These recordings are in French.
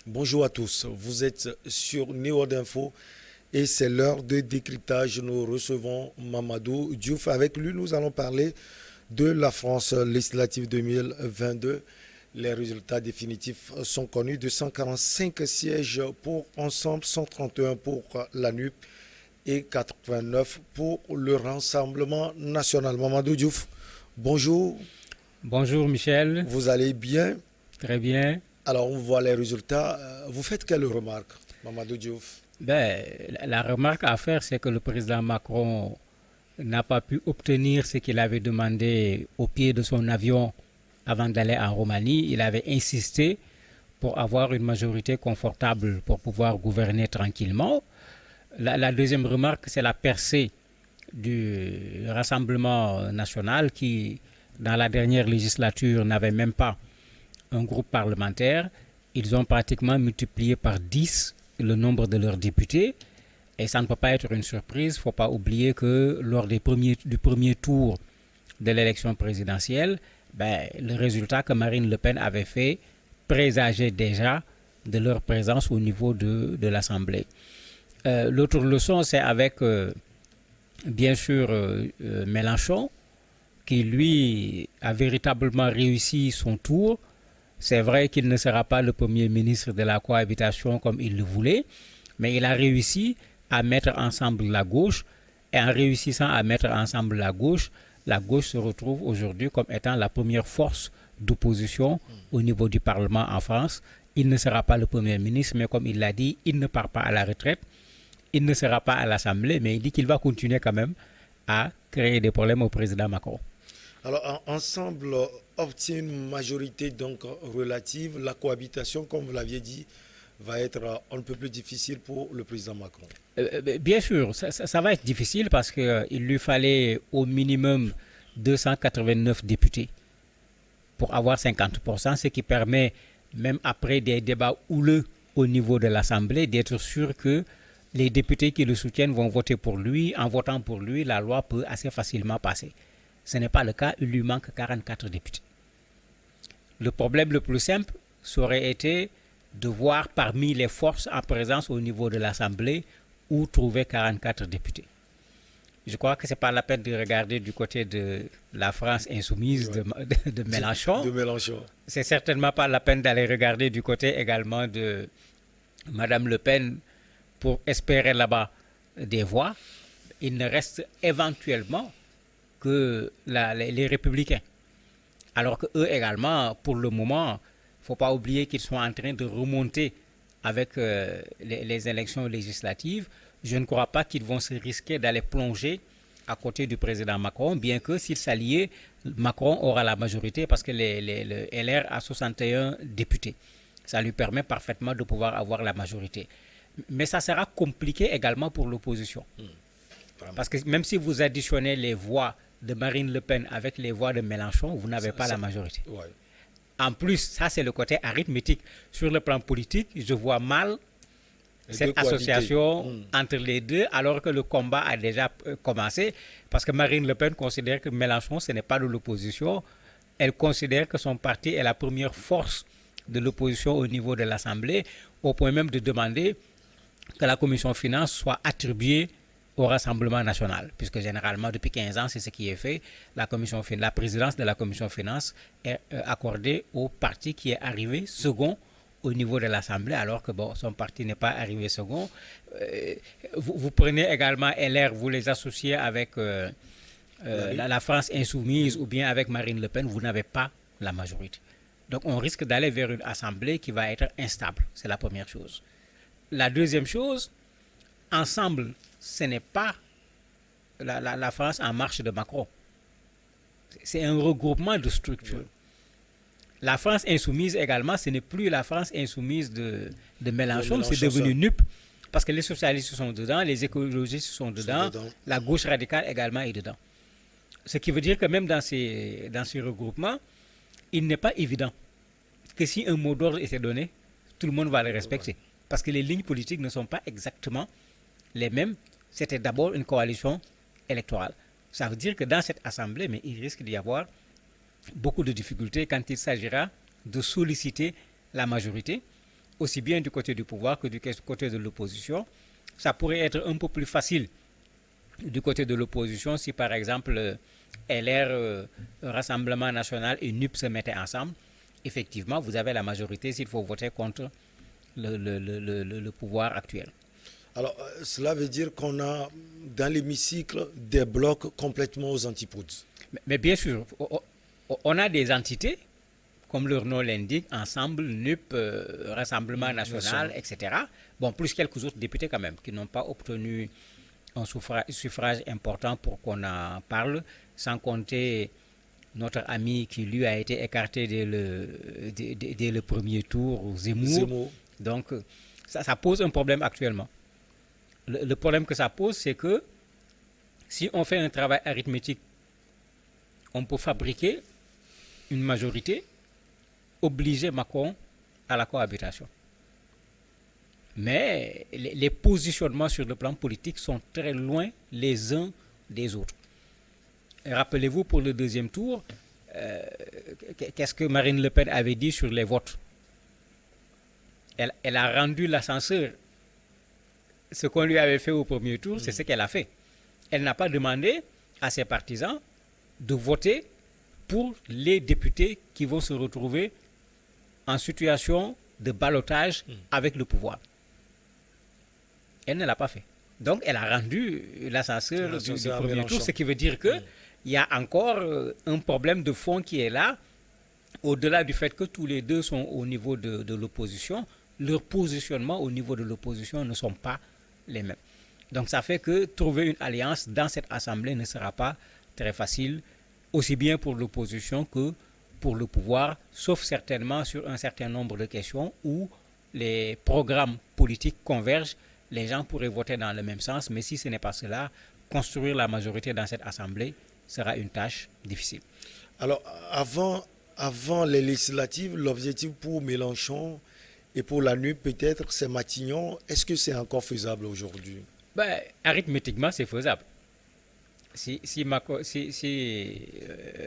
Bonjour à tous, vous êtes sur Néo d'Info et c'est l'heure de décryptage. Nous recevons Mamadou Diouf. Avec lui, nous allons parler de la France législative 2022. Les résultats définitifs sont connus: 245 sièges pour Ensemble, 131 pour la NUP et 89 pour le Rassemblement national. Mamadou Diouf, bonjour. Bonjour Michel, Vous allez bien? très bien. Alors, on voit les résultats. Vous faites quelle remarque, Mamadou Diouf? La remarque à faire, c'est que le président Macron n'a pas pu obtenir ce qu'il avait demandé au pied de son avion avant d'aller en Roumanie. Il avait insisté pour avoir une majorité confortable pour pouvoir gouverner tranquillement. La deuxième remarque, c'est la percée du Rassemblement national qui, dans la dernière législature, n'avait même pas un groupe parlementaire. Ils ont pratiquement multiplié par 10 le nombre de leurs députés. Et ça ne peut pas être une surprise. Il ne faut pas oublier que lors du premier tour de l'élection présidentielle, le résultat que Marine Le Pen avait fait présageait déjà de leur présence au niveau de l'Assemblée. L'autre leçon, c'est avec, bien sûr, Mélenchon, qui, lui, a véritablement réussi son tour. C'est vrai qu'il ne sera pas le premier ministre de la cohabitation comme il le voulait, mais il a réussi à mettre ensemble la gauche, et en réussissant à mettre ensemble la gauche se retrouve aujourd'hui comme étant la première force d'opposition au niveau du Parlement en France. Il ne sera pas le premier ministre, mais comme il l'a dit, il ne part pas à la retraite, il ne sera pas à l'Assemblée, mais il dit qu'il va continuer quand même à créer des problèmes au président Macron. Alors, Ensemble obtient une majorité donc relative. La cohabitation, comme vous l'aviez dit, va être un peu plus difficile pour le président Macron. Bien sûr, ça va être difficile parce qu'il lui fallait au minimum 289 députés pour avoir 50%, ce qui permet, même après des débats houleux au niveau de l'Assemblée, d'être sûr que les députés qui le soutiennent vont voter pour lui. En votant pour lui, la loi peut assez facilement passer. Ce n'est pas le cas, il lui manque 44 députés. Le problème le plus simple, ça aurait été de voir parmi les forces en présence au niveau de l'Assemblée où trouver 44 députés. Je crois que ce n'est pas la peine de regarder du côté de la France insoumise de Mélenchon. De Mélenchon. C'est certainement pas la peine d'aller regarder du côté également de Madame Le Pen pour espérer là-bas des voix. Il ne reste éventuellement que les Républicains. Alors qu'eux également, pour le moment, il ne faut pas oublier qu'ils sont en train de remonter avec les élections législatives. Je ne crois pas qu'ils vont se risquer d'aller plonger à côté du président Macron, bien que s'ils s'allient, Macron aura la majorité parce que le LR a 61 députés. Ça lui permet parfaitement de pouvoir avoir la majorité. Mais ça sera compliqué également pour l'opposition. Parce que même si vous additionnez les voix de Marine Le Pen avec les voix de Mélenchon, vous n'avez pas la majorité. Ouais. En plus, ça c'est le côté arithmétique. Sur le plan politique, je vois mal cette association entre les deux, alors que le combat a déjà commencé, parce que Marine Le Pen considère que Mélenchon, ce n'est pas de l'opposition. Elle considère que son parti est la première force de l'opposition au niveau de l'Assemblée, au point même de demander que la commission finance soit attribuée au Rassemblement national, puisque généralement, depuis 15 ans, c'est ce qui est fait. La présidence de la commission finance est accordée au parti qui est arrivé second au niveau de l'Assemblée, alors que son parti n'est pas arrivé second. Vous prenez également LR, vous les associez avec la France insoumise ou bien avec Marine Le Pen, vous n'avez pas la majorité. Donc on risque d'aller vers une Assemblée qui va être instable. C'est la première chose. La deuxième chose, ensemble, ce n'est pas la France en marche de Macron. C'est un regroupement de structures. La France insoumise également, ce n'est plus la France insoumise de Mélenchon, c'est devenu NUP, parce que les socialistes sont dedans, les écologistes sont dedans, la gauche radicale également est dedans. Ce qui veut dire que même dans ces regroupements, il n'est pas évident que si un mot d'ordre était donné, tout le monde va le respecter. Parce que les lignes politiques ne sont pas exactement les mêmes. C'était d'abord une coalition électorale. Ça veut dire que dans cette assemblée, mais il risque d'y avoir beaucoup de difficultés quand il s'agira de solliciter la majorité. aussi bien du côté du pouvoir que du côté de l'opposition. Ça pourrait être un peu plus facile du côté de l'opposition si par exemple LR, Rassemblement National et NUP se mettaient ensemble. Effectivement, vous avez la majorité s'il faut voter contre le pouvoir actuel. Alors, cela veut dire qu'on a dans l'hémicycle des blocs complètement aux antipodes. Mais bien sûr, on a des entités, comme leur nom l'indique, Ensemble, NUP, Rassemblement National, etc. Bon, plus quelques autres députés quand même, qui n'ont pas obtenu un suffrage important pour qu'on en parle, sans compter notre ami qui lui a été écarté dès le premier tour, Zemmour. Donc, ça pose un problème actuellement. Le problème que ça pose, c'est que si on fait un travail arithmétique, on peut fabriquer une majorité, obliger Macron à la cohabitation. Mais les positionnements sur le plan politique sont très loin les uns des autres. Et rappelez-vous, pour le deuxième tour, qu'est-ce que Marine Le Pen avait dit sur les votes? Elle a rendu l'ascenseur. Ce qu'on lui avait fait au premier tour, c'est ce qu'elle a fait. Elle n'a pas demandé à ses partisans de voter pour les députés qui vont se retrouver en situation de ballottage avec le pouvoir. Elle ne l'a pas fait. Donc, elle a rendu l'ascenseur du premier tour, ce qui veut dire qu'il y a encore un problème de fond qui est là, au-delà du fait que tous les deux sont au niveau de l'opposition, leur positionnement au niveau de l'opposition ne sont pas les mêmes. Donc, ça fait que trouver une alliance dans cette assemblée ne sera pas très facile, aussi bien pour l'opposition que pour le pouvoir, sauf certainement sur un certain nombre de questions où les programmes politiques convergent. Les gens pourraient voter dans le même sens, mais si ce n'est pas cela, construire la majorité dans cette assemblée sera une tâche difficile. Alors, avant les législatives, l'objectif pour Mélenchon et pour la NUP, peut-être, c'est Matignon. Est-ce que c'est encore faisable aujourd'hui? Arithmétiquement, c'est faisable. Si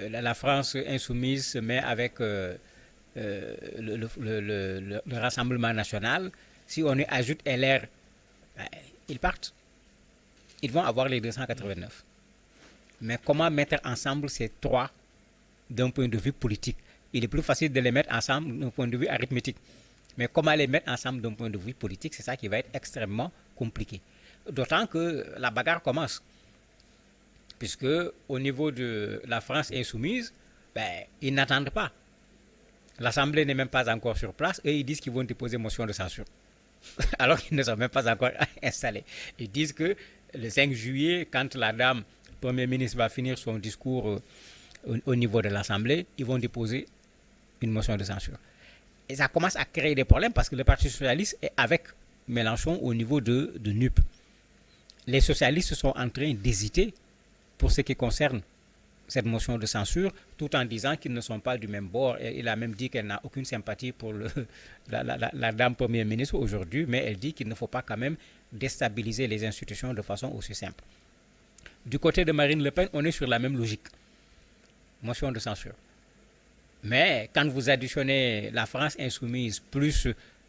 la France insoumise se met avec le Rassemblement national, si on y ajoute LR, ils partent. Ils vont avoir les 289. Mais comment mettre ensemble ces trois d'un point de vue politique? Il est plus facile de les mettre ensemble d'un point de vue arithmétique. Mais comment les mettre ensemble d'un point de vue politique, c'est ça qui va être extrêmement compliqué. D'autant que la bagarre commence. Puisque au niveau de la France insoumise, ils n'attendent pas. L'Assemblée n'est même pas encore sur place et ils disent qu'ils vont déposer motion de censure. Alors qu'ils ne sont même pas encore installés. Ils disent que le 5 juillet, quand la dame Premier ministre va finir son discours au niveau de l'Assemblée, ils vont déposer une motion de censure. Et ça commence à créer des problèmes parce que le Parti socialiste est avec Mélenchon au niveau de NUP. Les socialistes sont en train d'hésiter pour ce qui concerne cette motion de censure, tout en disant qu'ils ne sont pas du même bord. Et il a même dit qu'elle n'a aucune sympathie pour la dame Premier ministre aujourd'hui, mais elle dit qu'il ne faut pas quand même déstabiliser les institutions de façon aussi simple. Du côté de Marine Le Pen, on est sur la même logique. Motion de censure. Mais quand vous additionnez la France insoumise plus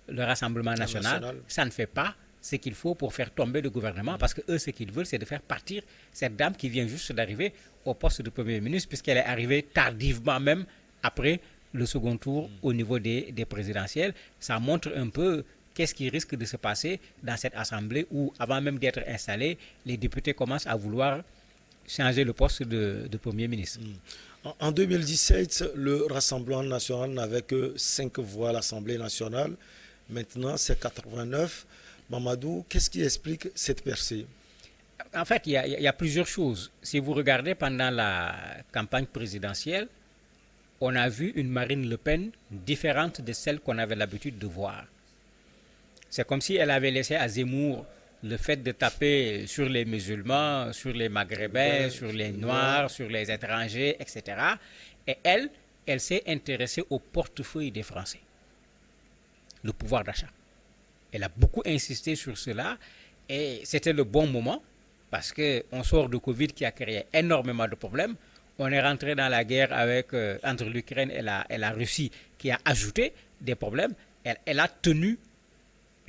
le Rassemblement national, ça ne fait pas ce qu'il faut pour faire tomber le gouvernement, parce que eux, ce qu'ils veulent, c'est de faire partir cette dame qui vient juste d'arriver au poste de Premier ministre, puisqu'elle est arrivée tardivement même après le second tour au niveau des présidentielles. Ça montre un peu qu'est-ce qui risque de se passer dans cette assemblée où, avant même d'être installés, les députés commencent à vouloir changer le poste de Premier ministre. En 2017, le Rassemblement national n'avait que 5 voix à l'Assemblée nationale. Maintenant, c'est 89. Mamadou, qu'est-ce qui explique cette percée? En fait, il y a plusieurs choses. Si vous regardez pendant la campagne présidentielle, on a vu une Marine Le Pen différente de celle qu'on avait l'habitude de voir. C'est comme si elle avait laissé à Zemmour le fait de taper sur les musulmans, sur les maghrébins, sur les noirs, sur les étrangers, etc. Et elle s'est intéressée au portefeuille des Français, le pouvoir d'achat. Elle a beaucoup insisté sur cela et c'était le bon moment parce qu'on sort de Covid qui a créé énormément de problèmes. On est rentré dans la guerre entre l'Ukraine et la Russie qui a ajouté des problèmes. Elle a tenu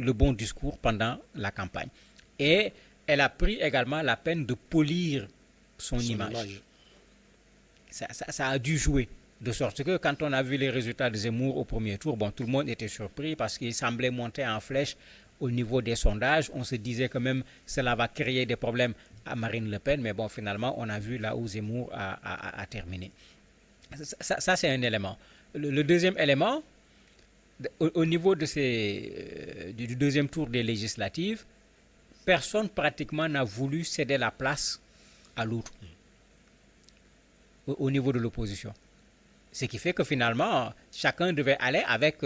le bon discours pendant la campagne. Et elle a pris également la peine de polir son image. Ça a dû jouer. De sorte que quand on a vu les résultats de Zemmour au premier tour, bon, tout le monde était surpris parce qu'il semblait monter en flèche au niveau des sondages. On se disait que même cela va créer des problèmes à Marine Le Pen, mais bon, finalement, on a vu là où Zemmour a terminé. Ça, c'est un élément. Le deuxième élément, au niveau de du deuxième tour des législatives, personne pratiquement n'a voulu céder la place à l'autre au niveau de l'opposition. Ce qui fait que finalement, chacun devait aller avec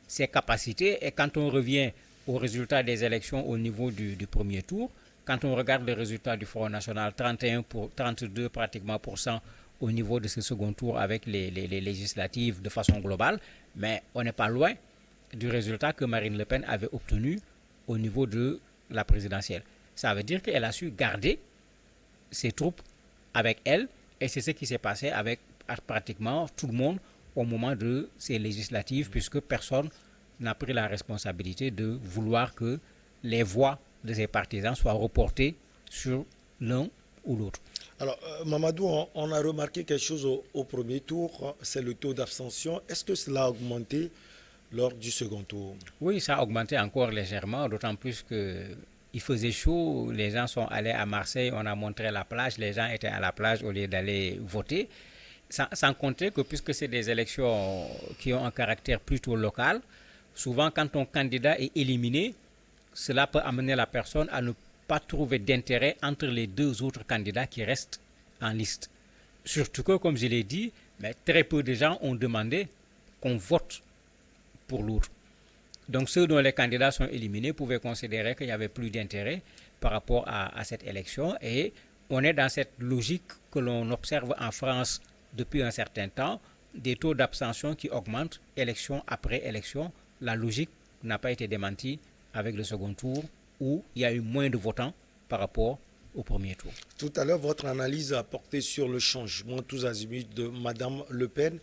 ses capacités. Et quand on revient aux résultats des élections au niveau du premier tour, quand on regarde les résultats du Front National, 32 pratiquement % au niveau de ce second tour avec les législatives de façon globale, mais on n'est pas loin du résultat que Marine Le Pen avait obtenu au niveau de la présidentielle. Ça veut dire qu'elle a su garder ses troupes avec elle, et c'est ce qui s'est passé avec pratiquement tout le monde au moment de ces législatives, puisque personne n'a pris la responsabilité de vouloir que les voix de ses partisans soient reportées sur l'un ou l'autre. Alors, Mamadou, on a remarqué quelque chose au premier tour, c'est le taux d'abstention. Est-ce que cela a augmenté lors du second tour? Oui, ça a augmenté encore légèrement, d'autant plus qu'il faisait chaud, les gens sont allés à Marseille, on a montré la plage, les gens étaient à la plage au lieu d'aller voter. Sans compter que puisque c'est des élections qui ont un caractère plutôt local, souvent quand ton candidat est éliminé, cela peut amener la personne à ne pas trouver d'intérêt entre les deux autres candidats qui restent en liste. Surtout que, comme je l'ai dit, mais très peu de gens ont demandé qu'on vote pour l'autre. Donc ceux dont les candidats sont éliminés pouvaient considérer qu'il n'y avait plus d'intérêt par rapport à cette élection. Et on est dans cette logique que l'on observe en France depuis un certain temps, des taux d'abstention qui augmentent élection après élection. La logique n'a pas été démentie avec le second tour où il y a eu moins de votants par rapport au premier tour. Tout à l'heure, votre analyse a porté sur le changement tous azimuts de Madame Le Pen.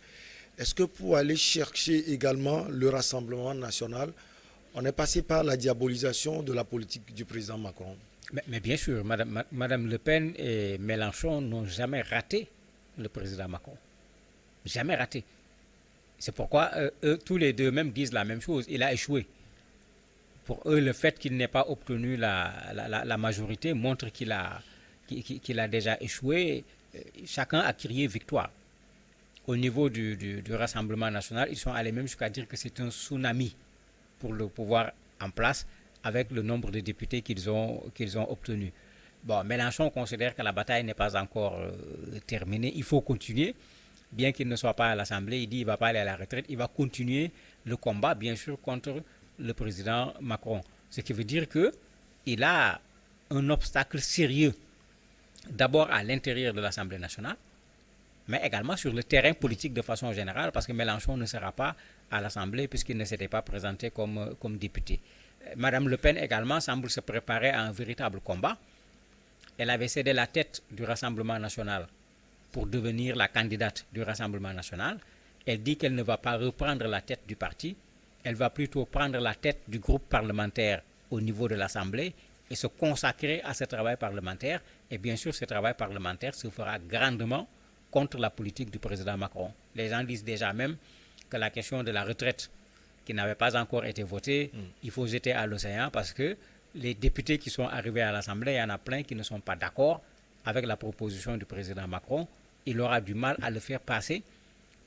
Est-ce que pour aller chercher également le Rassemblement national, on est passé par la diabolisation de la politique du président Macron? Mais bien sûr, Madame Le Pen et Mélenchon n'ont jamais raté le président Macron. Jamais raté. C'est pourquoi eux, tous les deux même disent la même chose. Il a échoué. Pour eux, le fait qu'il n'ait pas obtenu la majorité montre qu'il a déjà échoué. Chacun a crié victoire. Au niveau du Rassemblement national, ils sont allés même jusqu'à dire que c'est un tsunami pour le pouvoir en place avec le nombre de députés qu'ils ont obtenus. Bon, Mélenchon considère que la bataille n'est pas encore terminée. Il faut continuer. Bien qu'il ne soit pas à l'Assemblée, il dit qu'il ne va pas aller à la retraite. Il va continuer le combat, bien sûr, contre le président Macron. Ce qui veut dire qu'il a un obstacle sérieux, d'abord à l'intérieur de l'Assemblée nationale, mais également sur le terrain politique de façon générale, parce que Mélenchon ne sera pas à l'Assemblée puisqu'il ne s'était pas présenté comme député. Madame Le Pen également semble se préparer à un véritable combat. Elle avait cédé la tête du Rassemblement national pour devenir la candidate du Rassemblement national. Elle dit qu'elle ne va pas reprendre la tête du parti. Elle va plutôt prendre la tête du groupe parlementaire au niveau de l'Assemblée et se consacrer à ce travail parlementaire. Et bien sûr, ce travail parlementaire se fera grandement contre la politique du président Macron. Les gens disent déjà même que la question de la retraite qui n'avait pas encore été votée, il faut jeter à l'océan parce que les députés qui sont arrivés à l'Assemblée, il y en a plein qui ne sont pas d'accord avec la proposition du président Macron. Il aura du mal à le faire passer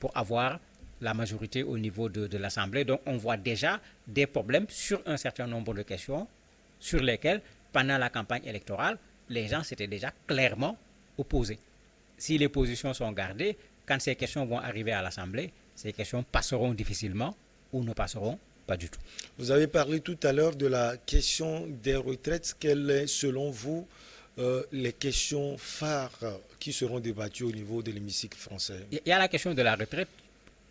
pour avoir la majorité au niveau de l'Assemblée. Donc on voit déjà des problèmes sur un certain nombre de questions sur lesquelles, pendant la campagne électorale, les gens s'étaient déjà clairement opposés. Si les positions sont gardées, quand ces questions vont arriver à l'Assemblée, ces questions passeront difficilement ou ne passeront pas du tout. Vous avez parlé tout à l'heure de la question des retraites. Quelles est, selon vous, les questions phares qui seront débattues au niveau de l'hémicycle français? Il y a la question de la retraite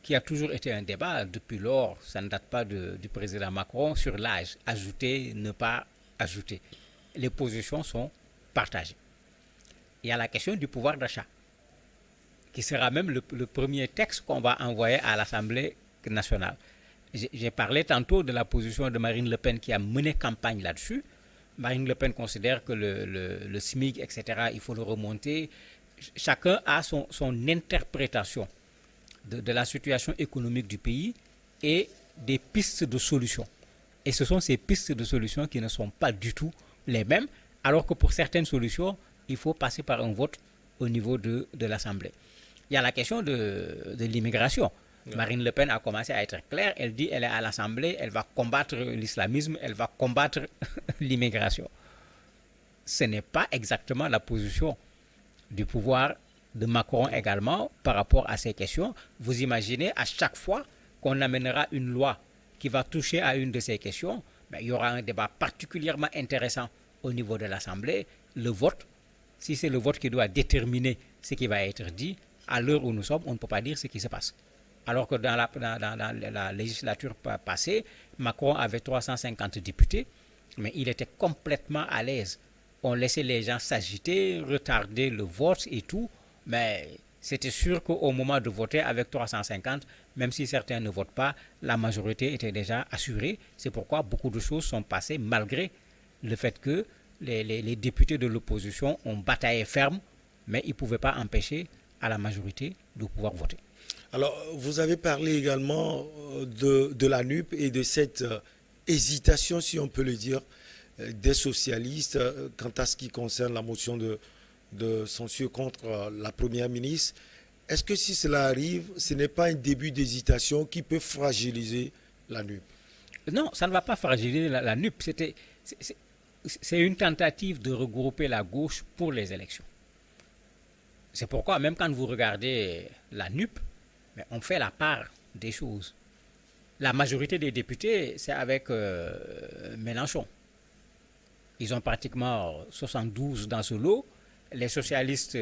qui a toujours été un débat depuis lors. Ça ne date pas du président Macron sur l'âge. Ajouter, ne pas ajouter. Les positions sont partagées. Il y a la question du pouvoir d'achat, qui sera même le premier texte qu'on va envoyer à l'Assemblée nationale. J'ai parlé tantôt de la position de Marine Le Pen qui a mené campagne là-dessus. Marine Le Pen considère que le SMIC, etc., il faut le remonter. Chacun a son interprétation de la situation économique du pays et des pistes de solutions. Et ce sont ces pistes de solutions qui ne sont pas du tout les mêmes, alors que pour certaines solutions, il faut passer par un vote au niveau de l'Assemblée. Il y a la question de l'immigration. Ouais. Marine Le Pen a commencé à être claire. Elle dit qu'elle est à l'Assemblée, elle va combattre l'islamisme, elle va combattre l'immigration. Ce n'est pas exactement la position du pouvoir de Macron également par rapport à ces questions. Vous imaginez, à chaque fois qu'on amènera une loi qui va toucher à une de ces questions, il y aura un débat particulièrement intéressant au niveau de l'Assemblée. Le vote, si c'est le vote qui doit déterminer ce qui va être dit, à l'heure où nous sommes, on ne peut pas dire ce qui se passe. Alors que dans la législature passée, Macron avait 350 députés, mais il était complètement à l'aise. On laissait les gens s'agiter, retarder le vote et tout, mais c'était sûr qu'au moment de voter avec 350, même si certains ne votent pas, la majorité était déjà assurée. C'est pourquoi beaucoup de choses sont passées malgré le fait que les députés de l'opposition ont bataillé ferme, mais ils ne pouvaient pas empêcher à la majorité de pouvoir voter. Alors, vous avez parlé également de la NUP et de cette hésitation, si on peut le dire, des socialistes quant à ce qui concerne la motion de censure contre la première ministre. Est-ce que si cela arrive, ce n'est pas un début d'hésitation qui peut fragiliser la NUP? Non, ça ne va pas fragiliser la NUP. C'est une tentative de regrouper la gauche pour les élections. C'est pourquoi, même quand vous regardez la NUP, on fait la part des choses. La majorité des députés, c'est avec Mélenchon. Ils ont pratiquement 72 dans ce lot. Les socialistes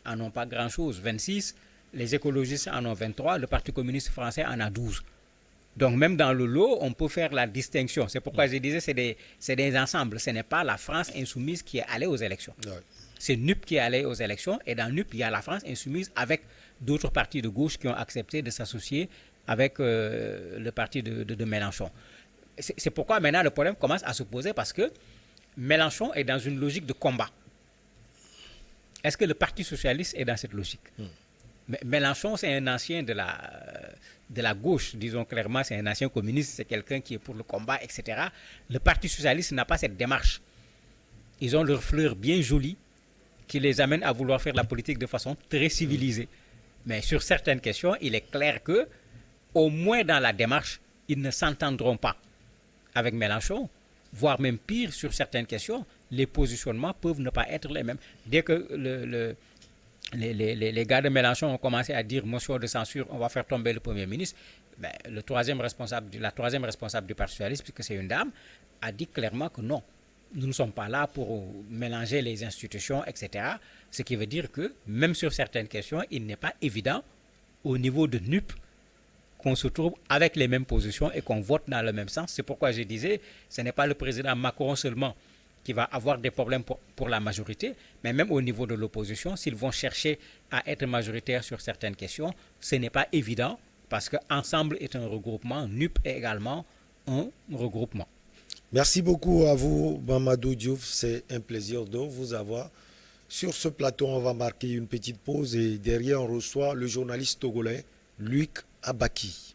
en ont pas grand-chose, 26. Les écologistes en ont 23. Le Parti communiste français en a 12. Donc même dans le lot, on peut faire la distinction. C'est pourquoi je disais c'est des ensembles. Ce n'est pas la France insoumise qui est allée aux élections. Ouais. C'est NUP qui est allée aux élections. Et dans NUP, il y a la France insoumise avec d'autres partis de gauche qui ont accepté de s'associer avec le parti de Mélenchon. C'est pourquoi maintenant le problème commence à se poser parce que Mélenchon est dans une logique de combat. Est-ce que le Parti socialiste est dans cette logique? Mélenchon, c'est un ancien de la gauche, disons clairement, c'est un ancien communiste, c'est quelqu'un qui est pour le combat, etc. Le Parti socialiste n'a pas cette démarche. Ils ont leurs fleurs bien jolies qui les amènent à vouloir faire la politique de façon très civilisée. Mais sur certaines questions, il est clair que, au moins dans la démarche, ils ne s'entendront pas avec Mélenchon, voire même pire sur certaines questions, les positionnements peuvent ne pas être les mêmes. Dès que les gars de Mélenchon ont commencé à dire motion de censure, on va faire tomber le Premier ministre, la troisième responsable du Parti socialiste, puisque c'est une dame, a dit clairement que non, nous ne sommes pas là pour mélanger les institutions, etc. Ce qui veut dire que même sur certaines questions, il n'est pas évident au niveau de NUP qu'on se trouve avec les mêmes positions et qu'on vote dans le même sens. C'est pourquoi je disais, ce n'est pas le président Macron seulement qui va avoir des problèmes pour la majorité, mais même au niveau de l'opposition, s'ils vont chercher à être majoritaires sur certaines questions, ce n'est pas évident parce qu'Ensemble est un regroupement, NUP est également un regroupement. Merci beaucoup à vous, Mamadou Diouf. C'est un plaisir de vous avoir. Sur ce plateau, on va marquer une petite pause et derrière, on reçoit le journaliste togolais Luc Abaki.